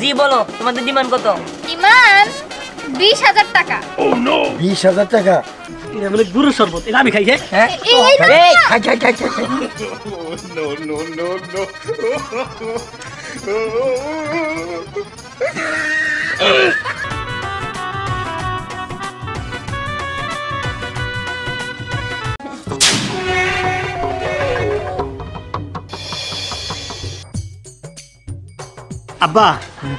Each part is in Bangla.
জি বলো, তোমাদের ডিমান্ড কত? ডিমান্ড 20,000 টাকা। 20,000 টাকা? এটা বলে গুরু শরবত, এটা আমি খাই। হ্যাঁ খাই। আব্বা,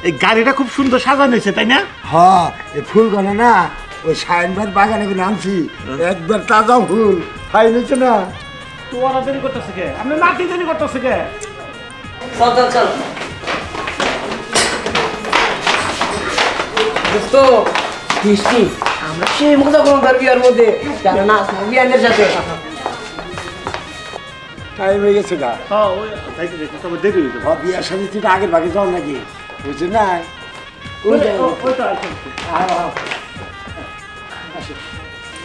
এই গাড়িটা খুব সুন্দর সাজানো হয়েছে, তাই না? হ্যাঁ, এই ফুলগুলো না ওই সাইনবাদ বাগানে করে আনছি, একবার তাজা ফুল খাই নিচ্ছে না। তোরা দেরি করতেছে কে? আপনি নাতি দেরি করতেছে কে? চল দোস্ত বৃষ্টি আমরা সেই মজা করলাম তার বিয়ার মধ্যে, জানো না বিয়ানের সাথে। টাইম হয়ে গেছে গা। হ্যাঁ, ওই যাইতে তবে দেরি হয়ে যাবে। বিয়ার সাথে তুই আগের ভাগে যাও নাকি, বুঝছেন না? ওইটা আছে।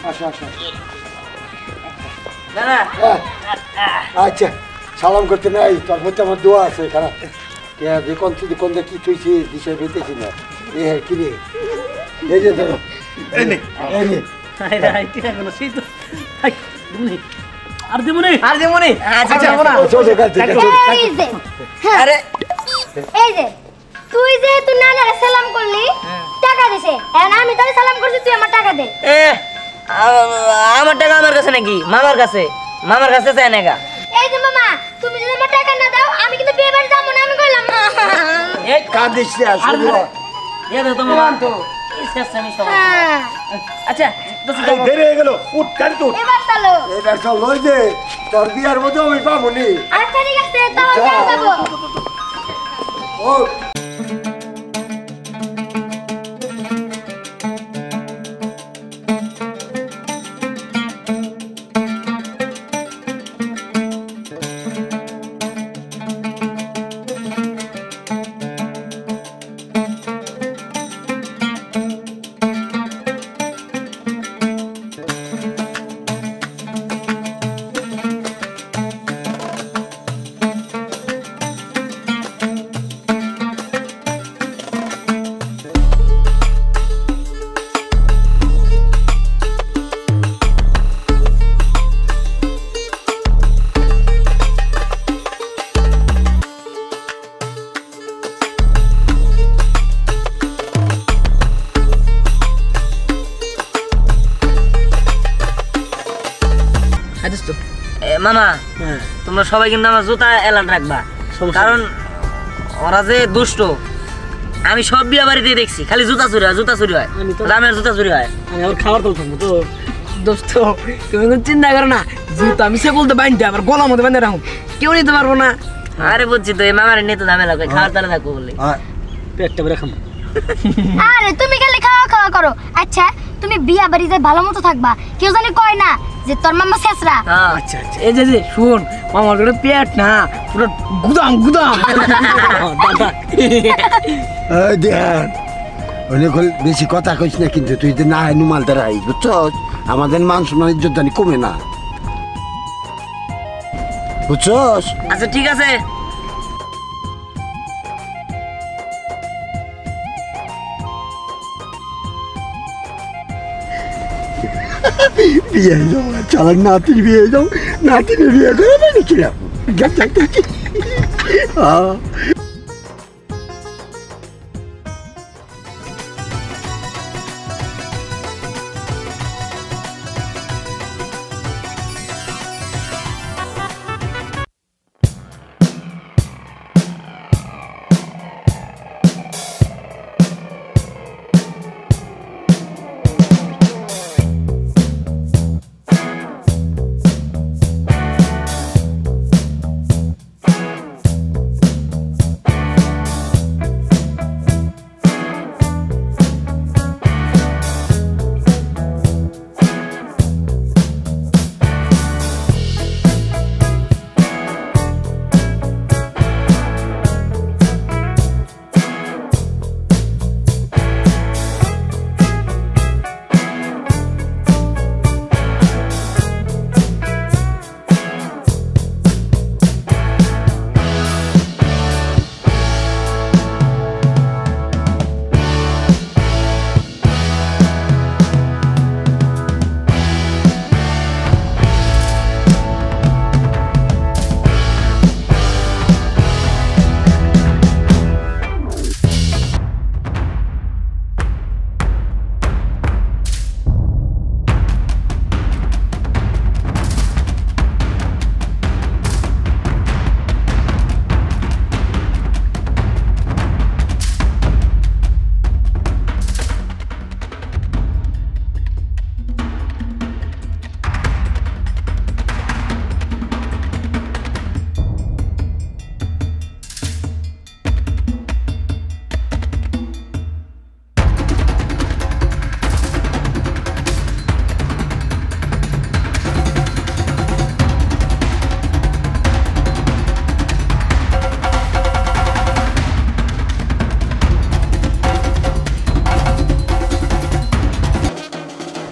আসো। দাদা আচ্ছা, সালাম করতে নাই, তোর মধ্যে আমার দোয়া আছে খারাপ। যে কোন কি তুইছি দিশে পেতেছি না। এ হ্যাঁ কি রে, এই যে ধরো এই নে। আর দেবনি। আচ্ছা আরে এই যে তুই যে তুই নানারে সালাম করলি, টাকা দিছে, এখন আমি তোরে সালাম করছি, তুই আমার টাকা দে। আমার টাকা আমার কাছে নাকি? মামার কাছে চাই না। এই যে মামা, তুমি যদি আমার টাকা না দাও আমি কিন্তু বিয়ে বাড়ি যাবো না, আমি কইলাম। কাঁদিস না, আচ্ছা দেরি হয়ে গেল, উঠ গাড়ি তো উঠ। এবার চলো। এবার চল লই যে তোর বিয়ার মধ্যে আমি পাবো নি। আচ্ছা ঠিক আছে, তাহলে যাবো। ও মামা, তোমরা সবাই কিন্তু আমার জুতা এলান রাখবা, কারণ ওরা যে দুষ্ট। আমি সব বিয়া বাড়িতে দেখছি খালি জুতা চুরি হয়, দামের জুতা চুরি হয়। আমি আবার খাবার তো থাকবো তো। দোস্ত তুমি কোনো চিন্তা করো না, জুতো আমি সে বলতে বাঁধতে আমার গলার মধ্যে বাঁধে রাখুন, কেউ নিতে পারবো না। আরে বুঝছি তো, এই মামার নিয়ে তো ঝামেলা করে, খাওয়ার তালে থাকবো বলে। পেটটা বেড়ে খাম। আরে তুমি খালি খাওয়া করো। আচ্ছা তুমি বিয়া বাড়িতে ভালো মতো থাকবা, কেউ জানি কয় না যে তোর মামা শেষরা। আচ্ছা এই যে শুন, মামার করে পেট না পুরো গুদাম দেন অনেক বেশি কথা কইস না, কিন্তু তুই যে না নুমাল দাঁড়াই বুঝছ, আমাদের মান সম্মান ইজ্জত জানি কমে না, বুঝছস? আচ্ছা ঠিক আছে। বিয়ে যাও, চালাক নাতির বিয়ে যাও, নাতিনের বিয়ে করে নিয়েছিলাম।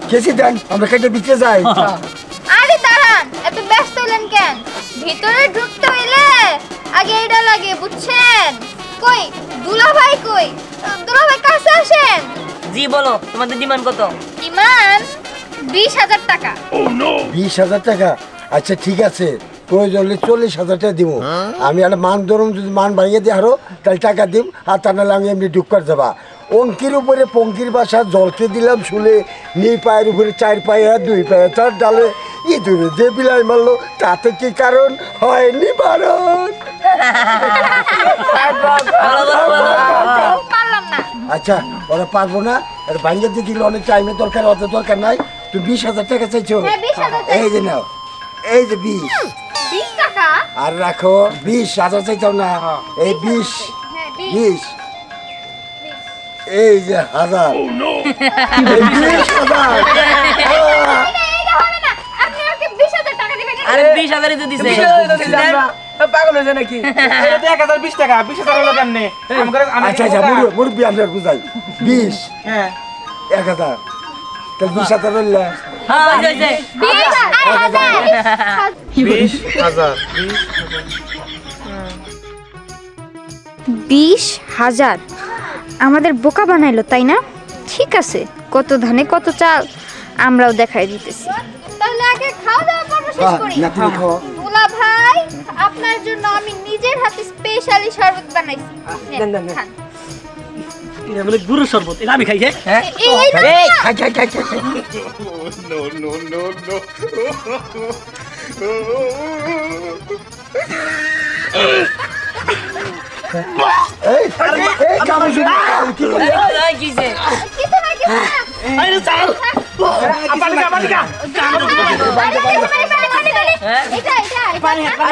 কেসি দেন আমরা কেটে বিচে যাই আরে দাঁড়ান, এত ব্যস্ত হলেন কেন? ভিতরে ঢুকতে হইলে আগে এটা লাগে, বুঝছেন? কই দুলাভাই কই? দুলাভাই কাছে আসেন। জি বলো, তোমাদের ডিমান্ড কত? ডিমান্ড 20,000 টাকা। 20,000 টাকা? আচ্ছা ঠিক আছে, প্রয়োজন হলে 40,000 টাকা দিব। আমি একটা মান ধরুন, যদি মান ভাঙিয়ে দিয়ে আরো তাহলে টাকা দিব, আর তা নাহলে আমি এমনি ঢুকার যাবা। অঙ্কির উপরে পঙ্কির বাসা, জলকে দিলাম শুলে, নি পায়ের উপরে 4 পায়ে 2 পায়ে 4 ডালে ইঁদুরে যে বিলাই মারলো, তাতে কি কারণ হয়নি বারণ? পারলাম না। আচ্ছা ওরা পারবো না, আর ভাঙিয়ে দিয়ে দিলে অনেক টাইমের দরকার, অত দরকার নাই। তুমি 20,000 টাকা চাইছো? হ্যাঁ, 20,000 টাকা। এই যে নাও, এই যে 20। 20 টাকা? আর রাখো 20,000 চাইতাম না, এই 20 হ্যাঁ, 20 এই যে 1000 এই 20,000 এটা হবে না। আপনি ওকে 20,000 টাকা দিবেন। আরে 20,000 তো দিছে। পাগল হয়েছে নাকি? এটা তো 1020 টাকা, 20,000 হলো কেমনে? আচ্ছা আচ্ছা মুরব্বী আমরা বুঝাই 20 হ্যাঁ 1000 তাহলে 20,000 হইলে হ্যাঁ হইছে 20,000 20,000 আমাদের বোকা বানাইলো, তাই না? ঠিক আছে, কত ধানে কত চাল আমরাও দেখাই দিতেছি। তাহলে আগে খাওয়া দাওয়া পর্ব শেষ করি। না তুমি খাও। দুলা ভাই, আপনার জন্য আমি নিজের হাতে স্পেশালি শরবত বানাইছি। দেন, দেন, দেন। খান। এটা বলে গুরু শরবত, এটা আমি খাই হ্যাঁ এইটা না। খাই খাই খাই খাই খাই। এই এই কামড় শুনে কি করলি? এই কিছে? কিছু না, কিছু না। আরে চাল আপালিকা আরে, হ্যাঁ? এটা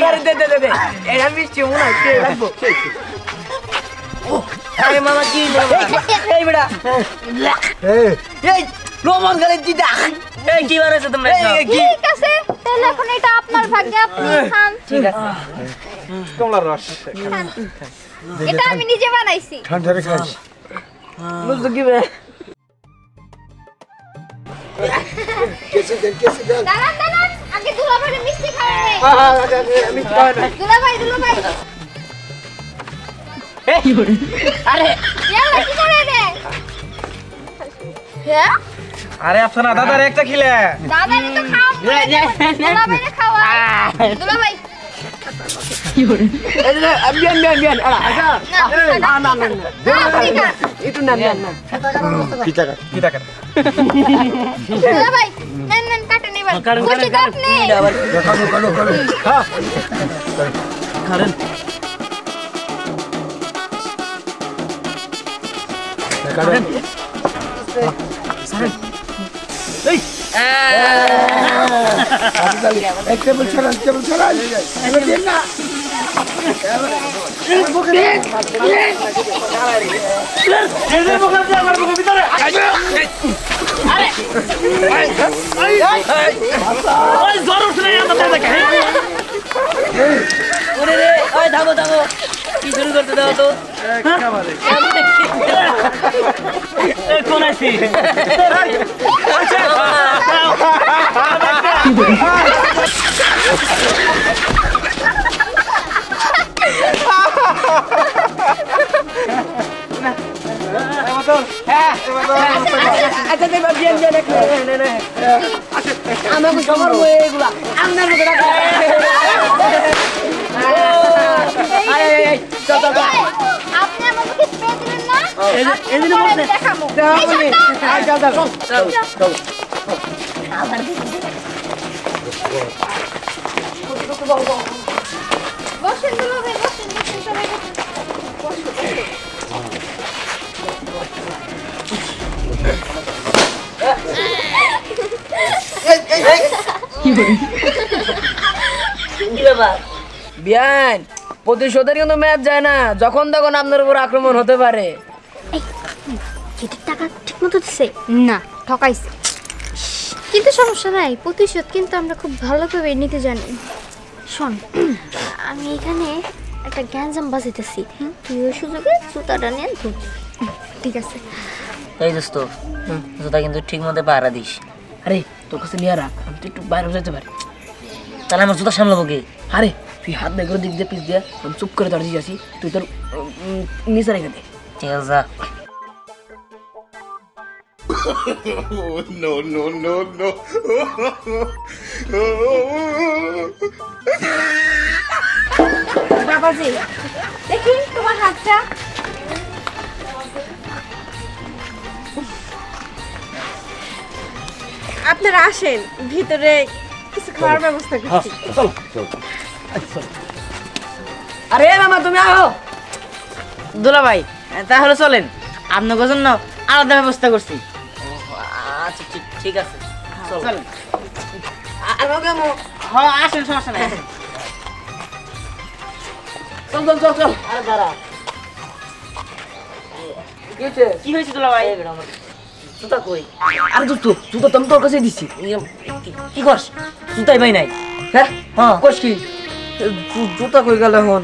আরে দে দে দে দে, এটা মিষ্টি মনে হয়, কে রাখবো? আরে মামা কি হলো? এই বেটা, এই এই রোমান গালে দিদা, এই কি বানাইছো তোমরা এই সব? কি? ঠিক আছে, তাহলে এখন এটা আপনার ভাগ্যে, আপনি খান। ঠিক আছে। কমলার রস খান। এটা আমি নিজে বানাইছি। ঠান্ডা রে খাস। বুঝছো কি বে? কেসে দেন কেসে দেন। দাঁড়ান দাঁড়ান, আগে দুলাভাইয়ের মিষ্টি খাওয়াবে। আমি খাই না। দুলাভাই আরে ইয়াল্লা, কি করে রে? হ্যাঁ, আরে আফসানা দাদার একটা খিলে দাদারে তো খাওয়া, দুলাভাইরে খাওয়া। দুলাভাই এই যে বিয়ান বিয়ান বিয়ান, আচ্ছা না, না না না, ঠিক আছে। একটু না না না, কি টাকা? কি টাকা দুলাভাই নেন নেন, কাটেন এবার। খুশি তো আপনি? কালো কালো কালো। কারেন কালো। এই আচ্ছা তাহলে এক টেবিল ছড়ান এবার দেন না। এদের মুখে দিয়ে আমার মুখের ভিতরে ওই জ্বর উঠলে আমাদের দেখে ওরে রে, ওই থামো থামো। কি শুরু করতে দাও তো? কোন আছি আচ্ছা দেবা বিয়ান বিয়ান এক না না, আমাকে সবার বই এগুলা আপনার মুখে রাখা। আরে এই চল চল চল, আপনি আমাকে স্প্রে দিবেন না? এই দিনে বলছে। দেখাবো। আচ্ছা চল চল, বসেন দুলাভাই, বসেন বসেন, সবাই বসেন। কি ব্যাপার? বিয়ান প্রতিশোধের কিন্তু ম্যাচ যায় না, যখন তখন আপনার উপর আক্রমণ হতে পারে। কেটের টাকা ঠিক মতো দিছে না, ঠকাইছে। কিন্তু সমস্যা নাই, প্রতিশোধ কিন্তু আমরা খুব ভালো করে নিতে জানি। শোন, আমি এখানে একটা গ্যাঞ্জাম বাজাইতেছি, তুই ওই সুযোগে জুতাটা নিয়ে ধর। ঠিক আছে। এই দোস্ত, জুতা কিন্তু ঠিক মতো পাহারা দিস। আরে তোর কাছে নিয়ে রাখ, আমি তো একটু বাইরে যেতে পারি। তাহলে আমার জুতা সামলাবো কি? আরে তুই হাত বের দিক দিয়ে পিস দিয়ে আমি চুপ করে দাঁড়িয়ে যাচ্ছি, তুই তোর নিচে রেখে দে। ঠিক আছে যা। বাবাজি দেখি তোমার হাতটা। আপনারা আসেন, ভিতরে কিছু খাওয়ার ব্যবস্থা করছি। আরে মামা তুমি আও। দুলা ভাই তাহলে চলেন, আপনার জন্য আলাদা ব্যবস্থা করছি। আচ্ছা ঠিক আছে চলেন। হ্যাঁ আসেন, সমস্যা নাই। চল চল চল চল। আরে দাঁড়া, কি হয়েছে দুলা ভাই? জুতা কই? আরে দোস্ত জুতো তো আমি তোর কাছে দিচ্ছি। কি করস? জুতাই ভাই নাই। হ্যাঁ হ্যাঁ কোশ কি জুতা কই গেল এখন?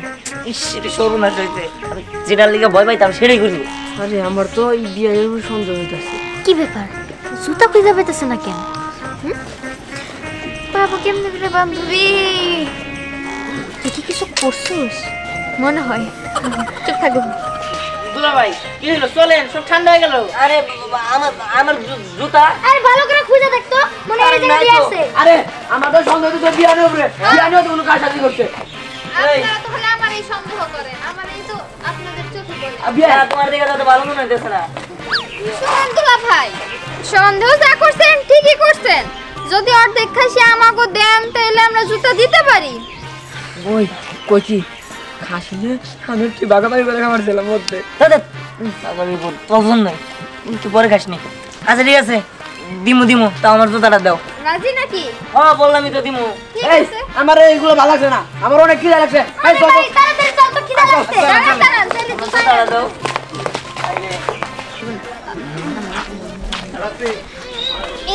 ইস রে সর্বনাশ হয়েছে। আমি যেটার লিগে ভয় পাইতাম সেটাই করি। আরে আমার তো এই বিয়ের সন্দেহ হইতাছে। কি ব্যাপার, জুতা খুঁজে পেতেছে না কেন? বাবা কেমনে করে বান্ধবী, তুই কি কিছু করছিস মনে হয়? চুপ থাকো। দুলা ভাই কি হলো? চলেন, সব ঠান্ডা হয়ে গেল। আরে আমার জুতা। আরে ভালো করে খুঁজে দেখতো, মনে হয় আরে জায়গা নাই দিয়ে তো। আছে। আরে আমাদের সন্দেহ তো বিয়ানের উপরে, বিয়ানে তো কোনো কাজ সাথে করছে। আপনারা তো হলে আমার এই সন্দেহ করেন, আমার এই তো আপনাদের চোখে পড়ে। বিয়া তোমার দিকে তো ভালো মনে হইতেছে না। শুনুন দুলা ভাই, সন্দেহ যা করছেন ঠিকই করছেন। যদি অর্ধেক খাসি আমাকে দেন তাহলে আমরা জুতা দিতে পারি। ওই কই কি খাসিলে আমি কি বাগাবাড়ি করে খাবার দিলাম মধ্যে। আগামী প্রয়োজন নাই, একটু পরে খাস নি। আচ্ছা ঠিক আছে, দিমু তাও আমার জুতাটা দাও। রাজি নাকি? হ্যাঁ বললামই তো দিমু। ঠিক এই আছে। আমার এইগুলো ভালো লাগছে না, আমার অনেক খিদা লাগছে। এই আরে চল ভাই তাড়াতাড়ি চল তো, খিদা লাগছে। দাঁড়ান দাঁড়ান, তাহলে জুতা জুতাটা দাও।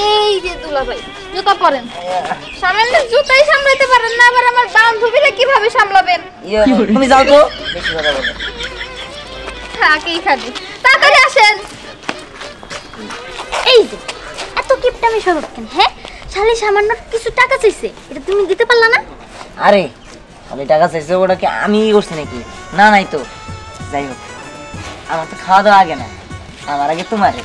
এই যে দুলা ভাই জুতা পরেন। সামনে জুতাই সামলাতে পারেন না, আবার আমার বান্ধবীরা কিভাবে সামলাবেন? তুমি যাও তো, বেশি কথা বলো। থাকেই খালি, তাড়াতাড়ি আসেন। এই যে এত কিপটামি স্বভাব কেন? হ্যাঁ, শালি সামান্য কিছু টাকা চাইছে, এটা তুমি দিতে পারলা না? আরে আমি টাকা চাইছে, ওটা কি আমি করছি নাকি? না নাই তো। যাই হোক, আমার তো খাওয়া দাওয়া আগে না, আমার আগে তোমারে।